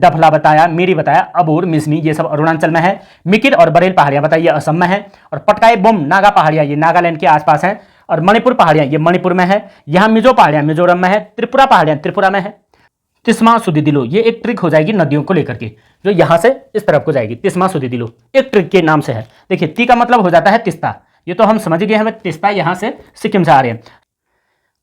डफला बताया, मीरी बताया, अबूर, मिसमी ये सब अरुणाचल में है। मिकिर और बरेल पहाड़ियां बताइए असम में है। और पटकाई बोम नागा पहाड़ियां ये नागालैंड के आसपास हैं। और मणिपुर पहाड़ियां ये मणिपुर में है। यहाँ मिजो पहाड़ियां मिजोरम में है। त्रिपुरा पहाड़ियां त्रिपुरा में है। तिस्मा सुदिदिलो ये एक ट्रिक हो जाएगी नदियों को लेकर के, जो यहाँ से इस तरफ को जाएगी। तिस्मा सुदिदिलो एक ट्रिक के नाम से है। देखिए ती का मतलब हो जाता है तिस्ता, ये तो हम समझ गए हमें तिस्ता यहाँ से सिक्किम से आ रहे हैं।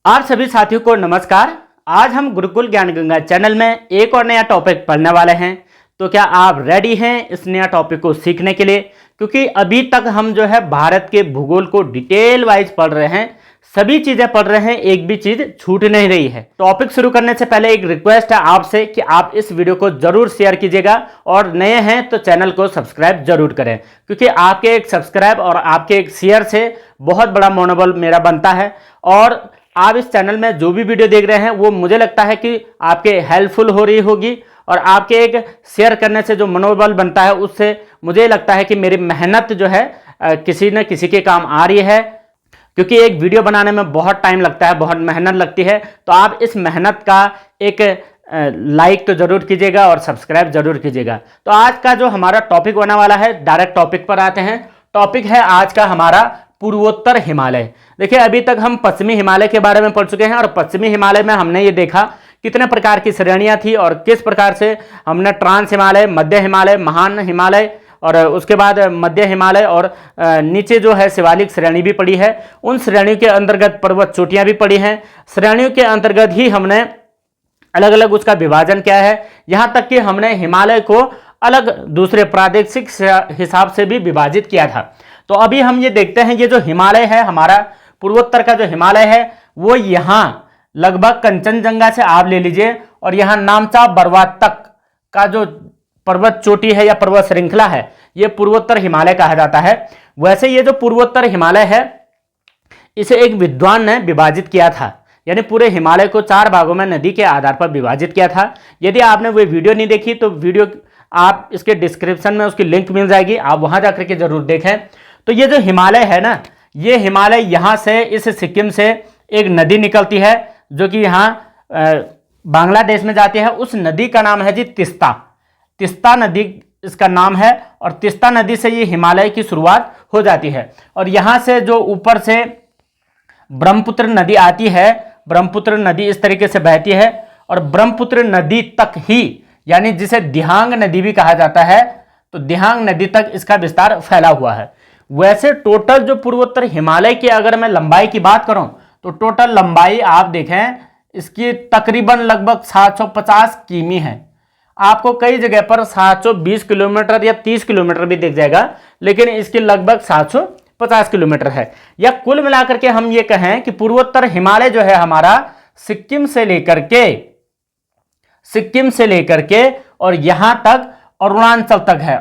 आप सभी साथियों को नमस्कार। आज हम गुरुकुल ज्ञान गंगा चैनल में एक और नया टॉपिक पढ़ने वाले हैं। तो क्या आप रेडी हैं इस नया टॉपिक को सीखने के लिए? क्योंकि अभी तक हम जो है भारत के भूगोल को डिटेल वाइज पढ़ रहे हैं, सभी चीजें पढ़ रहे हैं, एक भी चीज छूट नहीं रही है। टॉपिक शुरू करने से पहले एक रिक्वेस्ट है आपसे कि आप इस वीडियो को जरूर शेयर कीजिएगा और नए हैं तो चैनल को सब्सक्राइब जरूर करें, क्योंकि आपके एक सब्सक्राइब और आपके एक शेयर से बहुत बड़ा मनोबल मेरा बनता है। और आप इस चैनल में जो भी वीडियो देख रहे हैं वो मुझे लगता है कि आपके हेल्पफुल हो रही होगी, और आपके एक शेयर करने से जो मनोबल बनता है उससे मुझे लगता है कि मेरी मेहनत जो है किसी न किसी के काम आ रही है। क्योंकि एक वीडियो बनाने में बहुत टाइम लगता है, बहुत मेहनत लगती है, तो आप इस मेहनत का एक लाइक तो जरूर कीजिएगा और सब्सक्राइब जरूर कीजिएगा। तो आज का जो हमारा टॉपिक होने वाला है, डायरेक्ट टॉपिक पर आते हैं। टॉपिक है आज का हमारा पूर्वोत्तर हिमालय। देखिए अभी तक हम पश्चिमी हिमालय के बारे में पढ़ चुके हैं, और पश्चिमी हिमालय में हमने ये देखा कितने प्रकार की श्रेणियां थी और किस प्रकार से हमने ट्रांस हिमालय, मध्य हिमालय, महान हिमालय और उसके बाद मध्य हिमालय और नीचे जो है शिवालिक श्रेणी भी पड़ी है। उन श्रेणियों के अंतर्गत पर्वत चोटियां भी पड़ी हैं। श्रेणियों के अंतर्गत ही हमने अलग अलग उसका विभाजन किया है, यहाँ तक कि हमने हिमालय को अलग दूसरे प्रादेशिक हिसाब से भी विभाजित किया था। तो अभी हम ये देखते हैं, ये जो हिमालय है हमारा पूर्वोत्तर का जो हिमालय है वो यहाँ लगभग कंचनजंगा से आप ले लीजिए और यहाँ नामचा बरवा तक का जो पर्वत चोटी है या पर्वत श्रृंखला है ये पूर्वोत्तर हिमालय कहा जाता है। वैसे ये जो पूर्वोत्तर हिमालय है इसे एक विद्वान ने विभाजित किया था, यानी पूरे हिमालय को 4 भागों में नदी के आधार पर विभाजित किया था। यदि आपने वो वीडियो नहीं देखी तो वीडियो आप इसके डिस्क्रिप्शन में उसकी लिंक मिल जाएगी, आप वहां जाकर के जरूर देखें। तो ये जो हिमालय है ना, ये हिमालय यहाँ से इस सिक्किम से एक नदी निकलती है जो कि यहाँ बांग्लादेश में जाती है। उस नदी का नाम है जी तिस्ता। तिस्ता नदी इसका नाम है, और तिस्ता नदी से ये हिमालय की शुरुआत हो जाती है। और यहाँ से जो ऊपर से ब्रह्मपुत्र नदी आती है, ब्रह्मपुत्र नदी इस तरीके से बहती है और ब्रह्मपुत्र नदी तक ही, यानी जिसे दिहांग नदी भी कहा जाता है, तो दिहांग नदी तक इसका विस्तार फैला हुआ है। वैसे टोटल जो पूर्वोत्तर हिमालय की अगर मैं लंबाई की बात करूं तो टोटल लंबाई आप देखें इसकी तकरीबन लगभग 750 किमी है। आपको कई जगह पर 720 किलोमीटर या 30 किलोमीटर भी दिख जाएगा, लेकिन इसकी लगभग 750 किलोमीटर है। या कुल मिलाकर के हम ये कहें कि पूर्वोत्तर हिमालय जो है हमारा सिक्किम से लेकर के और यहां तक अरुणाचल तक है।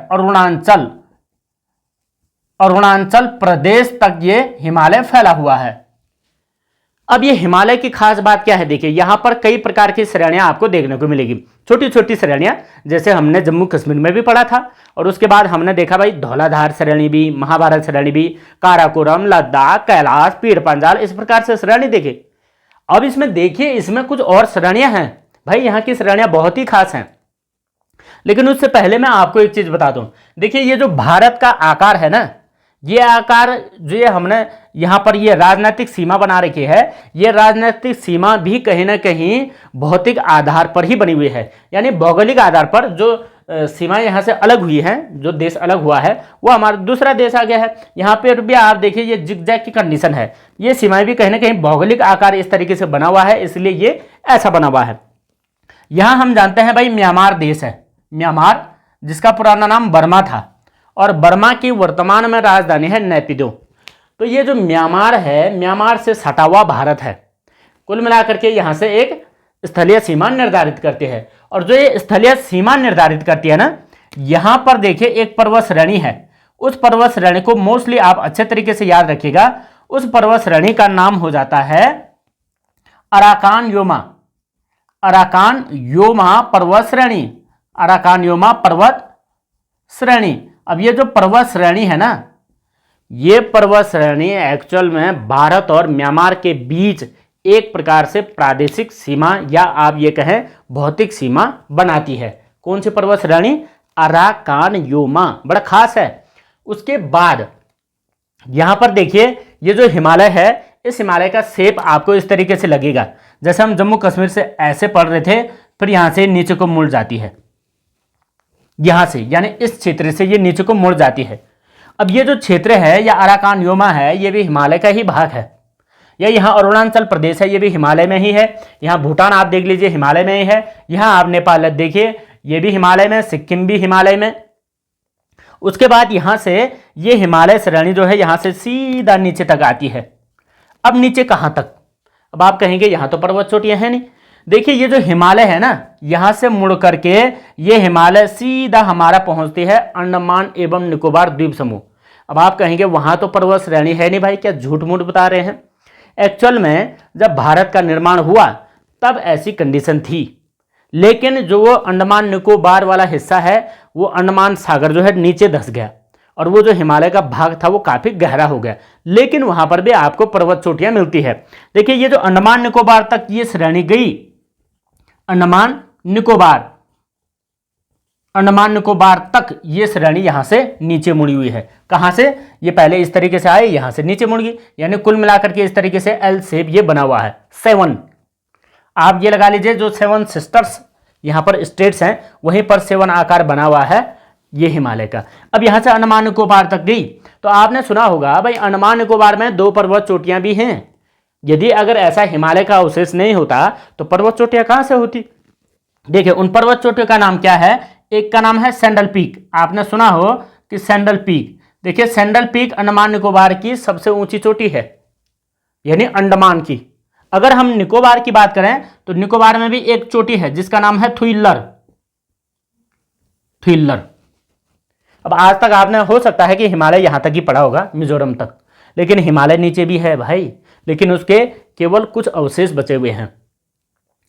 अरुणाचल प्रदेश तक ये हिमालय फैला हुआ है। अब ये हिमालय की खास बात क्या है, देखिए यहां पर कई प्रकार की श्रेणियां आपको देखने को मिलेगी, छोटी छोटी श्रेणियां, जैसे हमने जम्मू कश्मीर में भी पढ़ा था। और उसके बाद हमने देखा भाई धौलाधार श्रेणी भी, महाभारत श्रेणी भी, काराकोरम, लद्दाख, कैलाश, पीर पंजाल, इस प्रकार से श्रेणी देखे। अब इसमें देखिए इसमें कुछ और श्रेणियां हैं भाई, यहाँ की श्रेणियां बहुत ही खास हैं। लेकिन उससे पहले मैं आपको एक चीज बता दूं, देखिए ये जो भारत का आकार है ना, ये आकार जो ये हमने यहाँ पर ये राजनीतिक सीमा बना रखी है, ये राजनीतिक सीमा भी कहीं ना कहीं भौतिक आधार पर ही बनी हुई है। यानी भौगोलिक आधार पर जो सीमा यहाँ से अलग हुई है, जो देश अलग हुआ है वो हमारा दूसरा देश आ गया है। यहाँ पर भी आप देखिए ये जिगजैग की कंडीशन है, ये सीमाएं भी कहीं ना कहीं भौगोलिक आकार इस तरीके से बना हुआ है, इसलिए ये ऐसा बना हुआ है। यहाँ हम जानते हैं भाई म्यांमार देश है, म्यांमार जिसका पुराना नाम बर्मा था, और बर्मा की वर्तमान में राजधानी है नैपिदो। तो ये जो म्यांमार है, म्यांमार से सटा हुआ भारत है। कुल मिलाकर के यहाँ से एक स्थलीय सीमा निर्धारित करती है। और जो ये स्थलीय सीमा निर्धारित करती है ना, यहाँ पर देखिए एक पर्वत श्रेणी है। उस पर्वत श्रेणी को मोस्टली आप अच्छे तरीके से याद रखिएगा, उस पर्वत श्रेणी का नाम हो जाता है अराकान योमा। अराकान योमा पर्वत श्रेणी, अराकान योमा पर्वत श्रेणी। अब ये जो पर्वत श्रेणी है ना, ये पर्वत श्रेणी एक्चुअल में भारत और म्यांमार के बीच एक प्रकार से प्रादेशिक सीमा या आप ये कहें भौतिक सीमा बनाती है। कौन सी पर्वत श्रेणी? अराकानयोमा, बड़ा खास है। उसके बाद यहां पर देखिए ये जो हिमालय है, इस हिमालय का शेप आपको इस तरीके से लगेगा, जैसे हम जम्मू कश्मीर से ऐसे पढ़ रहे थे, फिर यहां से नीचे को मुड़ जाती है, यहां से, यानी इस क्षेत्र से ये नीचे को मुड़ जाती है। अब ये जो क्षेत्र है या अराकानयोमा है, ये भी हिमालय का ही भाग है। या यहाँ अरुणाचल प्रदेश है, ये भी हिमालय में ही है। यहाँ भूटान आप देख लीजिए हिमालय में ही है। यहाँ आप नेपाल देखिए, ये भी हिमालय में, सिक्किम भी हिमालय में। उसके बाद यहाँ से ये हिमालय श्रेणी जो है यहाँ से सीधा नीचे तक आती है। अब नीचे कहाँ तक? अब आप कहेंगे यहाँ तो पर्वत चोटियाँ हैं नहीं। देखिए ये जो हिमालय है ना, यहाँ से मुड़ करके ये हिमालय सीधा हमारा पहुँचती है अंडमान एवं निकोबार द्वीप समूह। अब आप कहेंगे वहाँ तो पर्वत श्रेणी है नहीं भाई, क्या झूठ मूठ बता रहे हैं? एक्चुअल में जब भारत का निर्माण हुआ तब ऐसी कंडीशन थी, लेकिन जो वो अंडमान निकोबार वाला हिस्सा है, वो अंडमान सागर जो है नीचे धंस गया और वो जो हिमालय का भाग था वो काफ़ी गहरा हो गया, लेकिन वहाँ पर भी आपको पर्वत चोटियाँ मिलती है। देखिए ये जो अंडमान निकोबार तक ये श्रेणी गई, अंडमान निकोबार तक ये श्रेणी यहाँ से नीचे मुड़ी हुई है। कहाँ से? ये पहले इस तरीके से आए, यहाँ से नीचे मुड़ गई, यानी कुल मिलाकर के इस तरीके से एल शेप ये बना हुआ है। 7 आप ये लगा लीजिए, जो 7 सिस्टर्स यहाँ पर स्टेट्स हैं, वहीं पर 7 आकार बना हुआ है ये हिमालय का। अब यहाँ से अंडमान निकोबार तक गई, तो आपने सुना होगा भाई अंडमान निकोबार में 2 पर्वत चोटियाँ भी हैं। यदि अगर ऐसा हिमालय का अवशेष नहीं होता तो पर्वत चोटियाँ कहाँ से होती? देखिए उन पर्वत चोटियों का नाम क्या है? एक का नाम है सैंडल पीक, आपने सुना हो कि सैंडल पीक। देखिए सैंडल पीक अंडमान निकोबार की सबसे ऊंची चोटी है, यानी अंडमान की। अगर हम निकोबार की बात करें तो निकोबार में भी एक चोटी है जिसका नाम है थुइल्लर। अब आज तक आपने हो सकता है कि हिमालय यहां तक ही पड़ा होगा, मिजोरम तक, लेकिन हिमालय नीचे भी है भाई, लेकिन उसके केवल कुछ अवशेष बचे हुए हैं।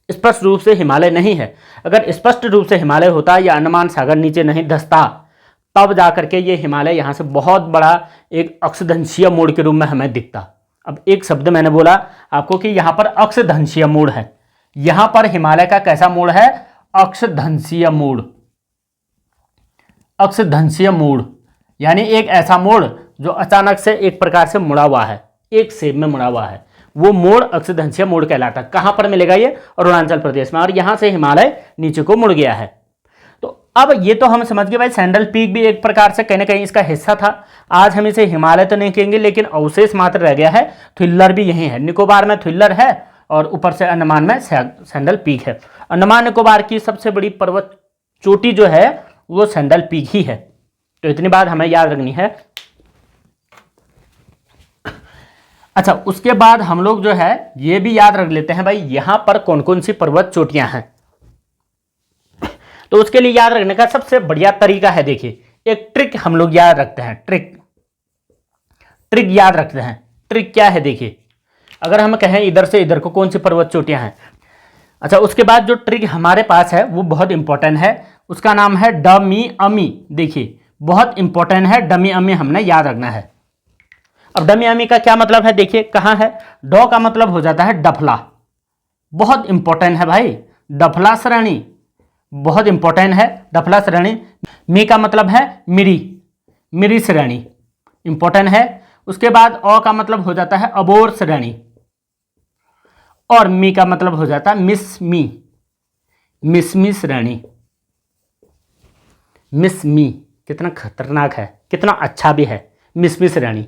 स्पष्ट रूप से हिमालय नहीं है। अगर स्पष्ट रूप से हिमालय होता या अंडमान सागर नीचे नहीं धंसता, तब जाकर के ये हिमालय यहाँ से बहुत बड़ा एक अक्षदंशीय मोड़ के रूप में हमें दिखता। अब एक शब्द मैंने बोला आपको कि यहाँ पर अक्षदंशीय मोड़ है। यहाँ पर हिमालय का कैसा मोड़ है? अक्षदंशीय मोड़। अक्षदंशीय मोड़ यानी एक ऐसा मोड़ जो अचानक से एक प्रकार से मुड़ा हुआ है, एक शेप में मुड़ा हुआ है, वो मोड़ अक्षदंशीय मोड़ कहलाता है। कहाँ पर मिलेगा ये? अरुणाचल प्रदेश में, और यहाँ से हिमालय नीचे को मुड़ गया है। तो अब ये तो हम समझ गए भाई, सैंडल पीक भी एक प्रकार से कहीं ना कहीं इसका हिस्सा था। आज हम इसे हिमालय तो नहीं कहेंगे, लेकिन अवशेष मात्र रह गया है। थुइल्लर भी यही है, निकोबार में थुइल्लर है और ऊपर से अंडमान में सैंडल पीक है। अंडमान निकोबार की सबसे बड़ी पर्वत चोटी जो है वो सैंडल पीक ही है। तो इतनी बात हमें याद रखनी है। अच्छा, उसके बाद हम लोग जो है ये भी याद रख लेते हैं भाई यहां पर कौन कौन सी पर्वत चोटियां हैं। तो उसके लिए याद रखने का सबसे बढ़िया तरीका है, देखिए एक ट्रिक हम लोग याद रखते हैं। ट्रिक याद रखते हैं। ट्रिक क्या है? देखिए अगर हम कहें इधर से इधर को कौन सी पर्वत चोटियां हैं। अच्छा, उसके बाद जो ट्रिक हमारे पास है वो बहुत इंपॉर्टेंट है, उसका नाम है डमी अमी। देखिए बहुत इंपॉर्टेंट है, डमी अमी हमने याद रखना है। अब डमी अमी का क्या मतलब है? देखिए कहाँ है? डॉ का मतलब हो जाता है डफला, बहुत इंपॉर्टेंट है भाई। डफला श्रेणी बहुत इंपॉर्टेंट है, डफला श्रेणी। मी का मतलब है मिरी श्रेणी, इंपॉर्टेंट है। उसके बाद अ का मतलब हो जाता है अबोर श्रेणी, और मी का मतलब हो जाता है मिसमी श्रेणी। मिसमी कितना खतरनाक है, कितना अच्छा भी है, मिसमी श्रेणी।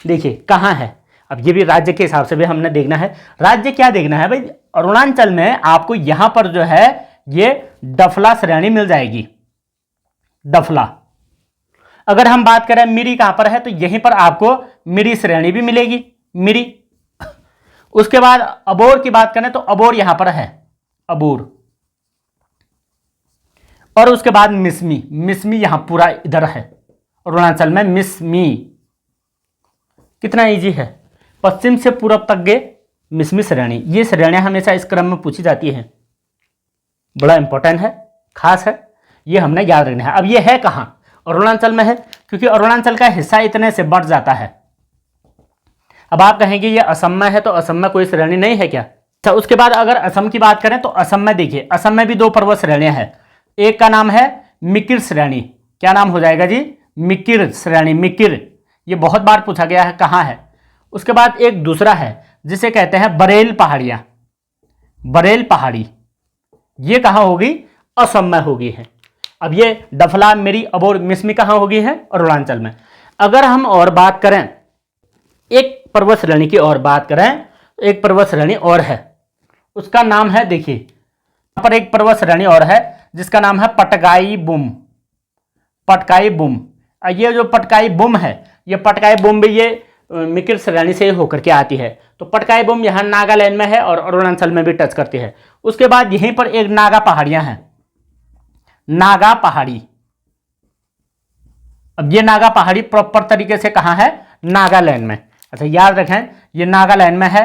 देखिए कहाँ है? अब ये भी राज्य के हिसाब से भी हमने देखना है। राज्य क्या देखना है भाई? अरुणाचल में आपको यहां पर जो है ये डफला श्रेणी मिल जाएगी, डफला। अगर हम बात करें मिरी कहां पर है, तो यहीं पर आपको मिरी श्रेणी भी मिलेगी, मिरी। उसके बाद अबोर की बात करें तो अबोर यहां पर है, अबोर। और उसके बाद मिसमी यहां पूरा इधर है अरुणाचल में, मिसमी। कितना इजी है, पश्चिम से पूरब तक गए मिसमी श्रेणी। ये श्रेणियां हमेशा इस क्रम में पूछी जाती हैं, बड़ा इंपॉर्टेंट है, खास है, ये हमने याद रखना है। अब ये है कहाँ? अरुणाचल में है, क्योंकि अरुणाचल का हिस्सा इतने से बढ़ जाता है। अब आप कहेंगे ये असम में है, तो असम में कोई श्रेणी नहीं है क्या? अच्छा, उसके बाद अगर असम की बात करें तो असम में देखिए, असम में भी 2 पर्वत श्रेणियां हैं। एक का नाम है मिकिर श्रेणी। क्या नाम हो जाएगा जी? मिकिर श्रेणी। मिकिर ये बहुत बार पूछा गया है, कहाँ है। उसके बाद एक दूसरा है जिसे कहते हैं बरेल पहाड़ियाँ। बरेल पहाड़ी ये कहाँ होगी? असम में होगी है। अब ये डफला, मेरी, अबोर, मिसमी कहाँ होगी है? अरुणाचल में। अगर हम और बात करें, एक पर्वत श्रेणी की और बात करें, एक पर्वत श्रेणी और है, उसका नाम है, देखिए यहाँ पर एक पर्वत श्रेणी और है जिसका नाम है पटकाई बुम। पटकाई बुम। ये जो पटकाई बुम है, ये पटकाई बुम भी ये मिकिर श्रेणी से होकर के आती है। तो पटकाई बुम यहाँ नागालैंड में है और अरुणाचल में भी टच करती है। उसके बाद यहीं पर एक नागा पहाड़ियां हैं, नागा पहाड़ी। अब ये नागा पहाड़ी प्रॉपर तरीके से कहाँ है? नागालैंड में। अच्छा याद रखें, ये नागालैंड में है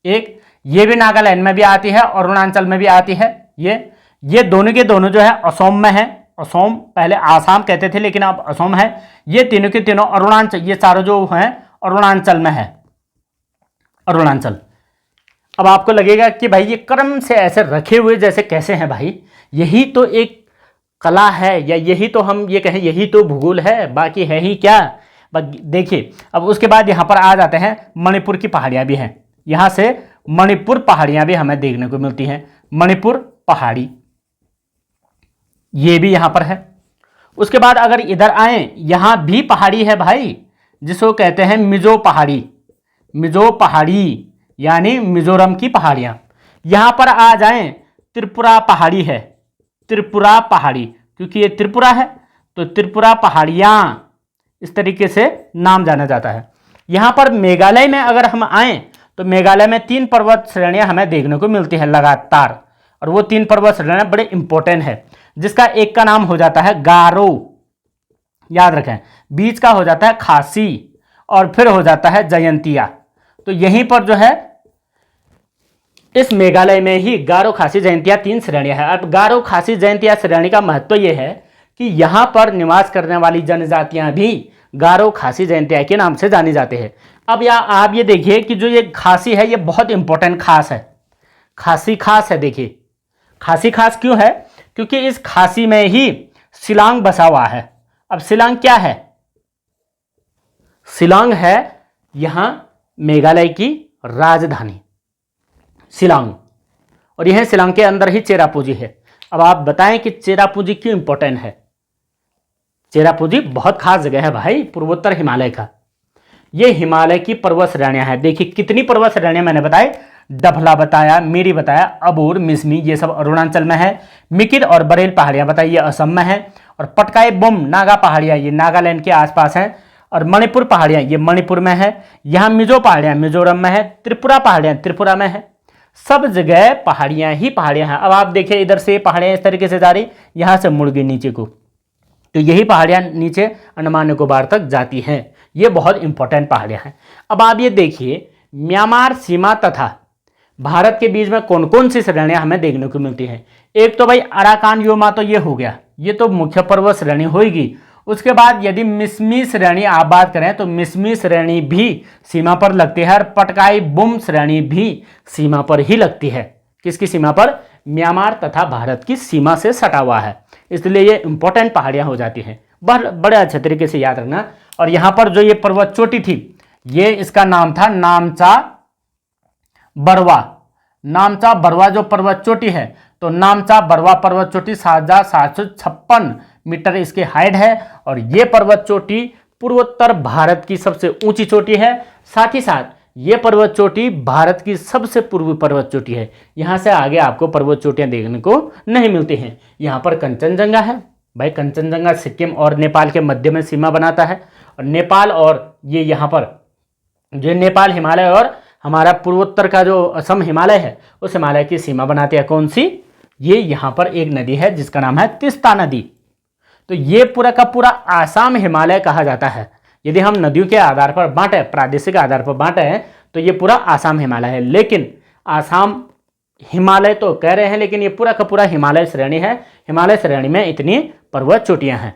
एक, ये भी नागालैंड में भी आती है, अरुणाचल में भी आती है। ये दोनों के दोनों जो है असम में है। असम, पहले आसाम कहते थे लेकिन अब असम है। ये तीनों के तीनों अरुणाचल, ये चारों जो हैं अरुणाचल में है। अरुणाचल। अब आपको लगेगा कि भाई ये क्रम से ऐसे रखे हुए जैसे कैसे हैं भाई? यही तो एक कला है, या यही तो हम ये कहें यही तो भूगोल है, बाकी है ही क्या? देखिए अब उसके बाद यहाँ पर आ जाते हैं, मणिपुर की पहाड़ियाँ भी हैं। यहाँ से मणिपुर पहाड़ियाँ भी हमें देखने को मिलती हैं। मणिपुर पहाड़ी ये भी यहाँ पर है। उसके बाद अगर इधर आए, यहाँ भी पहाड़ी है भाई, जिसको कहते हैं मिजो पहाड़ी। मिजो पहाड़ी यानी मिजोरम की पहाड़ियाँ। यहाँ पर आ जाएं, त्रिपुरा पहाड़ी है। त्रिपुरा पहाड़ी, क्योंकि ये त्रिपुरा है तो त्रिपुरा पहाड़ियाँ इस तरीके से नाम जाना जाता है। यहाँ पर मेघालय में अगर हम आएँ तो मेघालय में 3 पर्वत श्रेणियाँ हमें देखने को मिलती है लगातार, और वो 3 पर्वत श्रेणियाँ बड़े इंपॉर्टेंट है, जिसका एक का नाम हो जाता है गारो, याद रखें, बीच का हो जाता है खासी, और फिर हो जाता है जयंतिया। तो यहीं पर जो है इस मेघालय में ही गारो, खासी, जयंतिया 3 श्रेणियां हैं। अब गारो, खासी, जयंतिया श्रेणी का महत्व यह है कि यहाँ पर निवास करने वाली जनजातियां भी गारो, खासी, जयंतिया के नाम से जानी जाती है। अब आप ये देखिए कि जो ये खासी है ये बहुत इंपॉर्टेंट खास है। खासी खास है, देखिए खासी खास क्यों है? क्योंकि इस खासी में ही शिलांग बसा हुआ है। अब शिलांग क्या है? शिलांग है यहां मेघालय की राजधानी शिलांग, और यह शिलांग के अंदर ही चेरापूंजी है। अब आप बताएं कि चेरापूंजी क्यों इंपॉर्टेंट है? चेरापूंजी बहुत खास जगह है भाई, पूर्वोत्तर हिमालय का। ये हिमालय की पर्वत श्रेणियां हैं। देखिए कितनी पर्वत श्रेणियां मैंने बताई, डफला बताया, मेरी बताया, अबोर, मिसमी ये सब अरुणाचल में है। मिकिर और बरेल पहाड़ियां बताई ये असम में है, और पटकाई बुम नागा पहाड़ियां ये नागालैंड के आसपास हैं, और मणिपुर पहाड़ियां ये मणिपुर में है। यहाँ मिजो पहाड़ियां मिजोरम में है, त्रिपुरा पहाड़ियां त्रिपुरा में है। सब जगह पहाड़ियां ही पहाड़ियां हैं। अब आप देखिए इधर से पहाड़ियां इस तरीके से जा रही, यहाँ से मुड़ गई नीचे को, तो यही पहाड़ियां नीचे अंडमान निकोबार तक जाती हैं। ये बहुत इंपॉर्टेंट पहाड़ियां हैं। अब आप ये देखिए म्यांमार सीमा तथा भारत के बीच में कौन कौन सी श्रेणियां हमें देखने को मिलती हैं। एक तो भाई अराकान योमा, तो ये हो गया, ये तो मुख्य पर्वत श्रेणी होगी। उसके बाद यदि मिसमी श्रेणी आप बात करें तो मिसमी श्रेणी भी सीमा पर लगती है, और पटकाई बुम श्रेणी भी सीमा पर ही लगती है। किसकी सीमा पर? म्यांमार तथा भारत की सीमा से सटा हुआ है, इसलिए ये इंपॉर्टेंट पहाड़ियां हो जाती हैं। बड़े अच्छे तरीके से याद रखना। और यहाँ पर जो ये पर्वत चोटी थी, ये इसका नाम था नामचा बरवा। नामचा बरवा जो पर्वत चोटी है, तो नामचा बरवा पर्वत चोटी 7,756 मीटर इसकी हाइट है, और ये पर्वत चोटी पूर्वोत्तर भारत की सबसे ऊंची चोटी है। साथ ही साथ ये पर्वत चोटी भारत की सबसे पूर्वी पर्वत चोटी है। यहाँ से आगे आपको पर्वत चोटियाँ देखने को नहीं मिलती हैं। यहाँ पर कंचनजंगा है भाई, कंचनजंगा सिक्किम और नेपाल के मध्य में सीमा बनाता है, और नेपाल और ये यहाँ पर जो नेपाल हिमालय और हमारा पूर्वोत्तर का जो असम हिमालय है, उस हिमालय की सीमा बनाती है। कौन सी? ये यहाँ पर एक नदी है जिसका नाम है तीस्ता नदी। तो ये पूरा का पूरा आसाम हिमालय कहा जाता है। यदि हम नदियों के आधार पर बांटे, प्रादेशिक आधार पर बांटे, तो ये पूरा आसाम हिमालय है। लेकिन आसाम हिमालय तो कह रहे हैं, लेकिन ये पूरा का पूरा हिमालय श्रेणी है। हिमालय श्रेणी में इतनी पर्वत चोटियां हैं।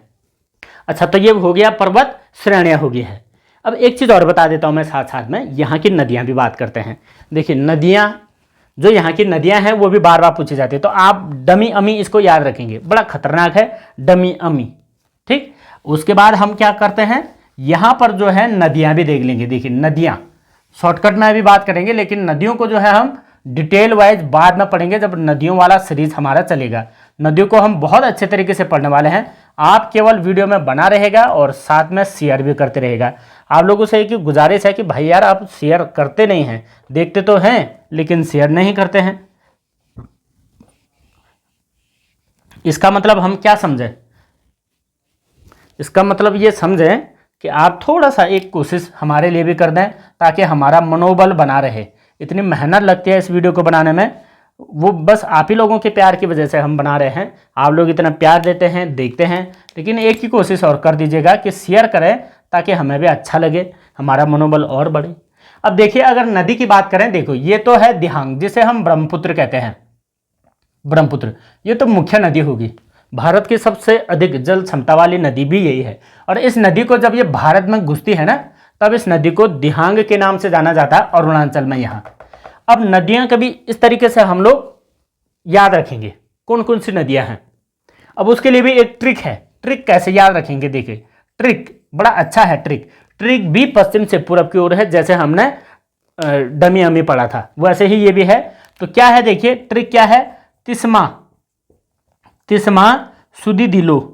अच्छा, तो ये हो गया पर्वत श्रेणियां हो गई है। अब एक चीज़ और बता देता हूं मैं साथ साथ में, यहाँ की नदियाँ भी बात करते हैं। देखिए नदियाँ जो यहाँ की नदियाँ हैं वो भी बार बार पूछी जाती है, तो आप डमी अमी इसको याद रखेंगे, बड़ा खतरनाक है डमी अमी। ठीक, उसके बाद हम क्या करते हैं, यहाँ पर जो है नदियाँ भी देख लेंगे। देखिए नदियाँ शॉर्टकट में अभी बात करेंगे, लेकिन नदियों को जो है हम डिटेल वाइज बाद में पढ़ेंगे जब नदियों वाला सीरीज हमारा चलेगा। नदियों को हम बहुत अच्छे तरीके से पढ़ने वाले हैं। आप केवल वीडियो में बना रहेगा और साथ में शेयर भी करते रहेगा। आप लोगों से एक गुजारिश है कि भाई यार आप शेयर करते नहीं हैं, देखते तो हैं लेकिन शेयर नहीं करते हैं। इसका मतलब हम क्या समझें, इसका मतलब ये समझें कि आप थोड़ा सा एक कोशिश हमारे लिए भी कर दें ताकि हमारा मनोबल बना रहे। इतनी मेहनत लगती है इस वीडियो को बनाने में, वो बस आप ही लोगों के प्यार की वजह से हम बना रहे हैं। आप लोग इतना प्यार देते हैं, देखते हैं, लेकिन एक ही कोशिश और कर दीजिएगा कि शेयर करें ताकि हमें भी अच्छा लगे, हमारा मनोबल और बढ़े। अब देखिए अगर नदी की बात करें, देखो ये तो है दिहांग जिसे हम ब्रह्मपुत्र कहते हैं। ब्रह्मपुत्र ये तो मुख्य नदी होगी, भारत की सबसे अधिक जल क्षमता वाली नदी भी यही है। और इस नदी को जब ये भारत में घुसती है ना, तब इस नदी को दिहांग के नाम से जाना जाता है अरुणाचल में यहाँ। अब नदियाँ कभी इस तरीके से हम लोग याद रखेंगे कौन कौन सी नदियाँ हैं। अब उसके लिए भी एक ट्रिक है। ट्रिक कैसे याद रखेंगे, देखिए ट्रिक बड़ा अच्छा है। ट्रिक भी पश्चिम से पूरब की ओर है, जैसे हमने डमी अमी पढ़ा था वैसे ही ये भी है। तो क्या है देखिए ट्रिक क्या है, तिस्मा सुदी दिलो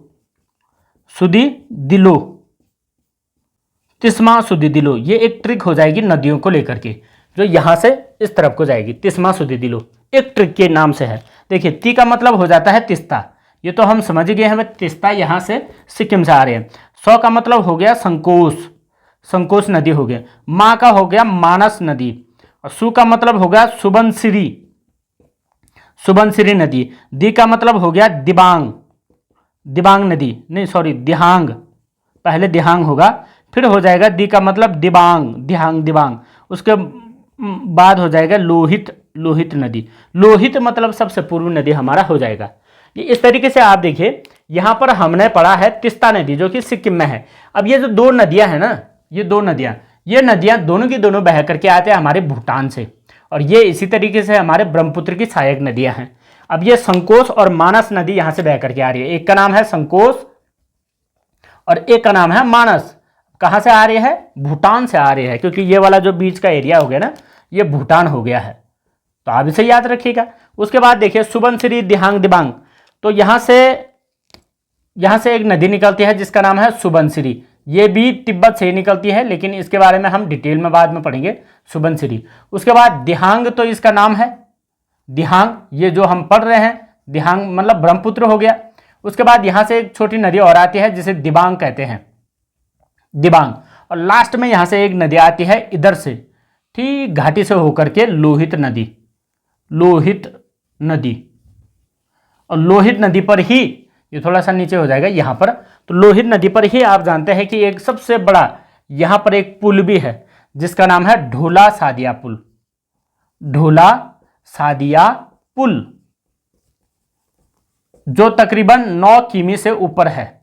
तिस्मा सुदी दिलो, ये एक ट्रिक हो जाएगी नदियों को लेकर के, जो यहां से इस तरफ को जाएगी। तिस्मा सुदी दिलो एक ट्रिक के नाम से है। देखिए ती का मतलब हो जाता है तिस्ता, ये तो हम समझ गए हमें, तिस्ता यहां से सिक्किम से आ रहे हैं। सौ का मतलब हो गया संकोश नदी हो गया। माँ का हो गया मानस नदी, और सु का मतलब हो गया सुबनसिरी नदी। दी का मतलब हो गया दिबांग नदी, नहीं सॉरी दिहांग, पहले दिहांग होगा फिर हो जाएगा दी का मतलब दिबांग। उसके बाद हो जाएगा लोहित नदी। लोहित मतलब सबसे पूर्व नदी हमारा हो जाएगा। ये इस तरीके से आप देखिए यहाँ पर हमने पढ़ा है तिस्ता नदी जो कि सिक्किम में है। अब ये जो दो नदियाँ हैं ना, ये नदियाँ दोनों की दोनों बह करके आते हैं हमारे भूटान से, और ये इसी तरीके से हमारे ब्रह्मपुत्र की सहायक नदियाँ हैं। अब ये संकोश और मानस नदी यहाँ से बह करके आ रही है, एक का नाम है संकोश और एक का नाम है मानस। कहाँ से आ रही है, भूटान से आ रही है, क्योंकि ये वाला जो बीच का एरिया हो गया ना, ये भूटान हो गया है, तो आप इसे याद रखिएगा। उसके बाद देखिए सुबनसिरी दिबांग, तो यहाँ से एक नदी निकलती है जिसका नाम है सुबनसिरी, ये भी तिब्बत से ही निकलती है, लेकिन इसके बारे में हम डिटेल में बाद में पढ़ेंगे सुबनसिरी। उसके बाद दिहांग, तो इसका नाम है दिहांग, ये जो हम पढ़ रहे हैं दिहांग मतलब ब्रह्मपुत्र हो गया। उसके बाद यहाँ से एक छोटी नदी और आती है जिसे दिबांग कहते हैं, दिबांग। और लास्ट में यहाँ से एक नदी आती है इधर से, ठीक घाटी से होकर के लोहित नदी। और लोहित नदी पर ही, ये थोड़ा सा नीचे हो जाएगा यहाँ पर, तो लोहित नदी पर ही आप जानते हैं कि एक सबसे बड़ा यहाँ पर एक पुल भी है जिसका नाम है ढोला सादिया पुल, जो तकरीबन 9 किमी से ऊपर है।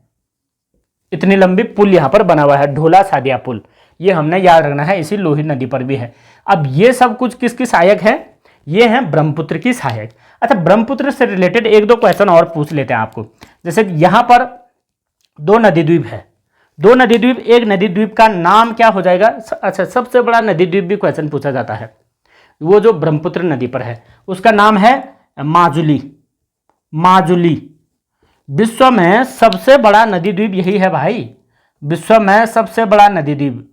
इतनी लंबी पुल यहाँ पर बना हुआ है, ढोला सादिया पुल, ये हमने याद रखना है, इसी लोहित नदी पर भी है। अब ये सब कुछ किसकी सहायक है, ये है ब्रह्मपुत्र की सहायक। अच्छा, ब्रह्मपुत्र से रिलेटेड एक दो क्वेश्चन और पूछ लेते हैं आपको। जैसे यहाँ पर 2 नदी द्वीप है, 2 नदी द्वीप, एक नदी द्वीप का नाम क्या हो जाएगा। अच्छा, सबसे बड़ा नदी द्वीप भी क्वेश्चन पूछा जाता है, वो जो ब्रह्मपुत्र नदी पर है उसका नाम है माजुली। विश्व में सबसे बड़ा नदी द्वीप यही है भाई, विश्व में सबसे बड़ा नदी द्वीप।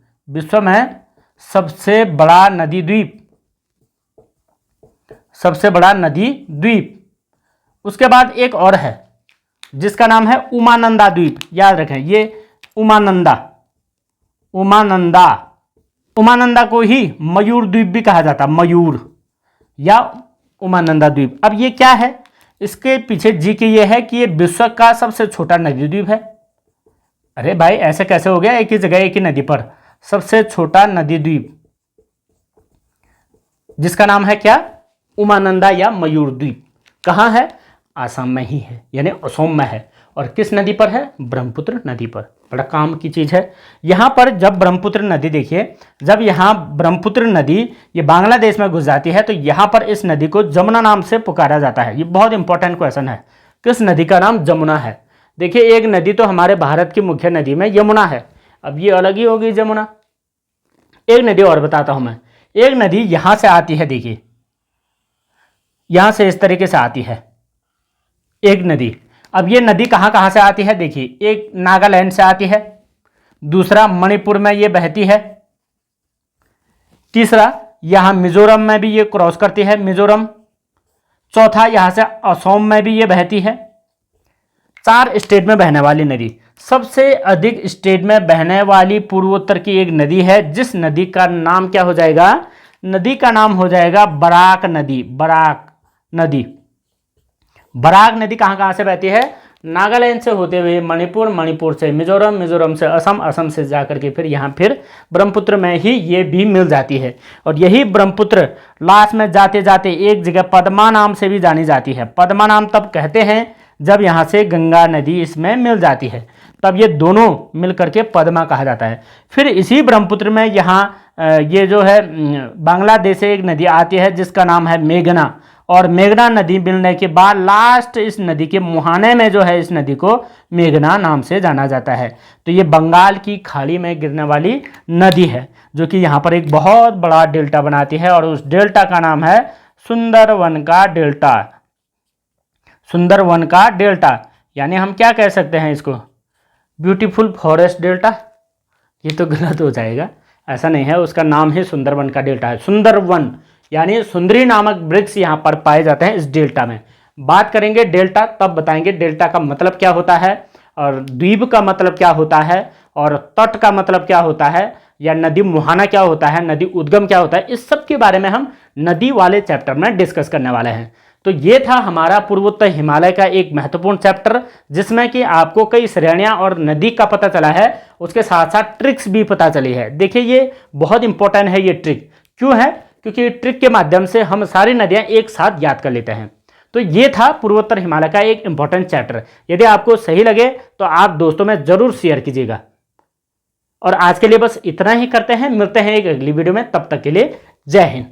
उसके बाद एक और है जिसका नाम है उमानंदा द्वीप, याद रखें ये उमानंदा को ही मयूर द्वीप भी कहा जाता, मयूर या उमानंदा द्वीप। अब ये क्या है, इसके पीछे जी के ये है कि ये विश्व का सबसे छोटा नदी द्वीप है। अरे भाई ऐसे कैसे हो गया, एक ही जगह एक ही नदी पर सबसे छोटा नदी द्वीप, जिसका नाम है क्या, उमानंदा या मयूर द्वीप। कहाँ है, आसाम में ही है, यानी असम में है। और किस नदी पर है? ब्रह्मपुत्र नदी पर। बड़ा काम की चीज़ है। यहाँ पर जब ब्रह्मपुत्र नदी, देखिए जब यहाँ ब्रह्मपुत्र नदी ये बांग्लादेश में घुस जाती है तो यहाँ पर इस नदी को जमुना नाम से पुकारा जाता है। ये बहुत इंपॉर्टेंट क्वेश्चन है, किस नदी का नाम जमुना है? देखिए एक नदी तो हमारे भारत की मुख्य नदी में यमुना है, अब ये अलग ही होगी जमुना। एक नदी और बताता हूं मैं, एक नदी यहां से आती है, देखिए यहां से इस तरीके से आती है एक नदी। अब ये नदी कहां कहां से आती है? देखिए एक नागालैंड से आती है, दूसरा मणिपुर में ये बहती है, तीसरा यहां मिजोरम में भी ये क्रॉस करती है, मिजोरम, चौथा यहां से असम में भी ये बहती है। 4 स्टेट में बहने वाली नदी। सबसे अधिक स्टेट में बहने वाली पूर्वोत्तर की एक नदी है, जिस नदी का नाम क्या हो जाएगा? नदी का नाम हो जाएगा बराक नदी। बराक नदी। बराक नदी कहां कहां से बहती है? नागालैंड से होते हुए मणिपुर, मणिपुर से मिजोरम, मिजोरम से असम, असम से जाकर के फिर यहाँ फिर ब्रह्मपुत्र में ही ये भी मिल जाती है। और यही ब्रह्मपुत्र लास्ट में जाते जाते एक जगह पद्मा नाम से भी जानी जाती है। पद्मा नाम तब कहते हैं जब यहाँ से गंगा नदी इसमें मिल जाती है, तब ये दोनों मिल करके पद्मा कहा जाता है। फिर इसी ब्रह्मपुत्र में यहाँ ये जो है बांग्लादेश से एक नदी आती है जिसका नाम है मेघना, और मेघना नदी मिलने के बाद लास्ट इस नदी के मुहाने में जो है इस नदी को मेघना नाम से जाना जाता है। तो ये बंगाल की खाड़ी में गिरने वाली नदी है जो कि यहाँ पर एक बहुत बड़ा डेल्टा बनाती है, और उस डेल्टा का नाम है सुंदरवन का डेल्टा। सुंदरवन का डेल्टा, यानी हम क्या कह सकते हैं इसको? Beautiful forest delta. ये तो गलत हो जाएगा, ऐसा नहीं है, उसका नाम ही सुंदरवन का डेल्टा है। सुंदरवन यानी सुंदरी नामक वृक्ष यहाँ पर पाए जाते हैं इस डेल्टा में। बात करेंगे डेल्टा तब बताएंगे डेल्टा का मतलब क्या होता है, और द्वीप का मतलब क्या होता है, और तट का मतलब क्या होता है, या नदी मुहाना क्या होता है, नदी उद्गम क्या होता है। इस सब के बारे में हम नदी वाले चैप्टर में डिस्कस करने वाले हैं। तो ये था हमारा पूर्वोत्तर हिमालय का एक महत्वपूर्ण चैप्टर, जिसमें कि आपको कई श्रेणियां और नदी का पता चला है, उसके साथ साथ ट्रिक्स भी पता चली है। देखिए ये बहुत इंपॉर्टेंट है ये ट्रिक। क्यों है? क्योंकि ट्रिक के माध्यम से हम सारी नदियां एक साथ याद कर लेते हैं। तो ये था पूर्वोत्तर हिमालय का एक इंपॉर्टेंट चैप्टर। यदि आपको सही लगे तो आप दोस्तों में जरूर शेयर कीजिएगा। और आज के लिए बस इतना ही करते हैं, मिलते हैं एक अगली वीडियो में, तब तक के लिए जय हिंद।